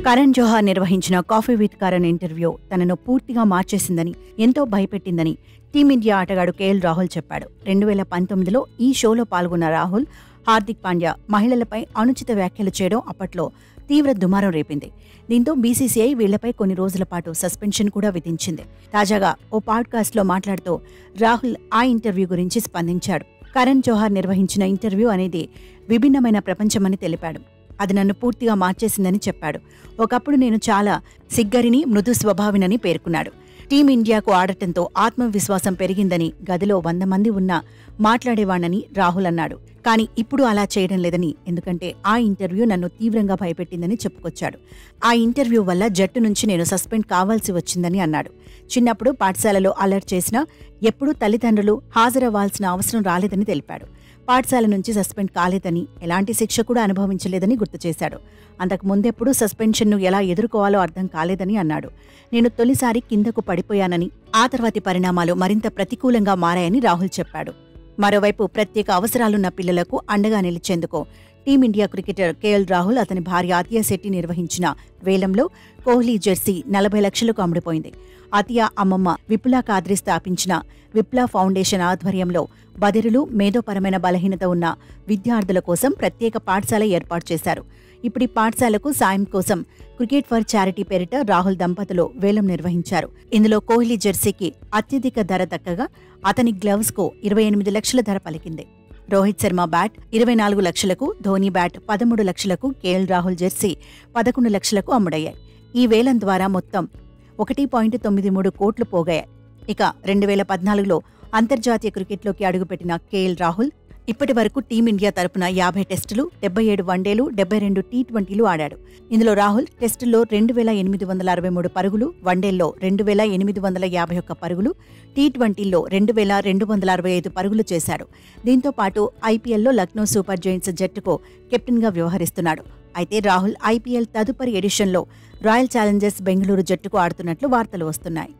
కరణ్ జోహార్ నిర్వహించిన coffee with Karan interview తనను పూర్తిగా మార్చేసిందని, ఎంతో భయపెట్టిందని టీమిండియా ఆటగాడు కేఎల్ రాహుల్ చెప్పాడు. 2019లో ఈ షోలో పాల్గొన్న రాహుల్, హార్దిక్ పాండ్యా మహిళలపై అనుచిత వ్యాఖ్యలు చేయడం అప్పట్లో తీవ్ర దుమారం రేపింది. దీంతో బీసీసీఐ వీళ్లపై కొన్ని రోజుల పాటు సస్పెన్షన్ కూడా విధించింది. తాజాగా ఓ పాడ్కాస్ట్లో మాట్లాడుతూ రాహుల్ ఆ ఇంటర్వ్యూ గురించి స్పందించాడు. కరణ్ జోహార్ నిర్వహించిన ఇంటర్వ్యూ అనేది విభిన్నమైన ప్రపంచమని తెలిపాడు. అది నన్ను పూర్తిగా మార్చేసిందని చెప్పాడు. ఒకప్పుడు నేను చాలా సిగ్గరిని, మృదు స్వభావినని పేర్కొన్నాడు. టీమిండియాకు ఆడటంతో ఆత్మవిశ్వాసం పెరిగిందని, గదిలో 100 మంది ఉన్నా మాట్లాడేవాణ్ణని రాహుల్ అన్నాడు. కానీ ఇప్పుడు అలా చేయడం లేదని, ఎందుకంటే ఆ ఇంటర్వ్యూ నన్ను తీవ్రంగా భయపెట్టిందని చెప్పుకొచ్చాడు. ఆ ఇంటర్వ్యూ వల్ల జట్టు నుంచి నేను సస్పెండ్ కావాల్సి వచ్చిందని అన్నాడు. చిన్నప్పుడు పాఠశాలలో అలర్ట్ చేసినా ఎప్పుడూ తల్లిదండ్రులు హాజరవ్వాల్సిన అవసరం రాలేదని తెలిపాడు. పాఠశాల నుంచి సస్పెండ్ కాలేదని, ఎలాంటి శిక్ష కూడా అనుభవించలేదని గుర్తు చేశాడు. అంతకు ముందెప్పుడూ సస్పెన్షన్ను ఎలా ఎదుర్కోవాలో అర్థం కాలేదని అన్నాడు. నేను తొలిసారి కిందకు పడిపోయానని, ఆ తర్వాతి పరిణామాలు మరింత ప్రతికూలంగా మారాయని రాహుల్ చెప్పాడు. మరోవైపు ప్రత్యేక అవసరాలున్న పిల్లలకు అండగా నిలిచేందుకు టీమిండియా క్రికెటర్ కేఎల్ రాహుల్, అతని భార్య అతియా శెట్టి నిర్వహించిన వేలంలో కోహ్లీ జెర్సీ 40 లక్షలకు అమ్ముడుపోయింది. అతియా అమ్మమ్మ విపులా కాద్రి స్థాపించిన విప్లా ఫౌండేషన్ ఆధ్వర్యంలో బదిరులు, మేధోపరమైన బలహీనత ఉన్న విద్యార్థుల కోసం ప్రత్యేక పాఠశాల ఏర్పాటు చేశారు. ఇప్పుడు ఈ పాఠశాలకు సాయం కోసం క్రికెట్ ఫర్ చారిటీ పేరిట రాహుల్ దంపతులు వేలం నిర్వహించారు. ఇందులో కోహ్లీ జెర్సీకి అత్యధిక ధర దక్కగా, అతని గ్లవ్స్కు 28 లక్షల ధర పలికింది. రోహిత్ శర్మ బ్యాట్ 24 లక్షలకు, ధోనీ బ్యాట్ 13 లక్షలకు, కేఎల్ రాహుల్ జెర్సీ 11 లక్షలకు అమ్ముడయ్యాయి. ఈ వేలం ద్వారా మొత్తం 1.93 కోట్లు పోగాయి. ఇక 2014లో అంతర్జాతీయ క్రికెట్లోకి అడుగుపెట్టిన కేఎల్ రాహుల్ ఇప్పటి వరకు టీమిండియా తరపున 50 టెస్టులు, 77 వన్డేలు, 72 టీ20లు ఆడాడు. ఇందులో రాహుల్ టెస్టుల్లో 2863 పరుగులు, వన్డేల్లో 2851 పరుగులు, టీ20ల్లో 2265 పరుగులు చేశాడు. దీంతో పాటు ఐపీఎల్లో లక్నో సూపర్ జైంట్స్ జట్టుకు కెప్టెన్గా వ్యవహరిస్తున్నాడు. అయితే రాహుల్ ఐపీఎల్ తదుపరి ఎడిషన్లో రాయల్ ఛాలెంజర్స్ బెంగళూరు జట్టుకు ఆడుతున్నట్లు వార్తలు వస్తున్నాయి.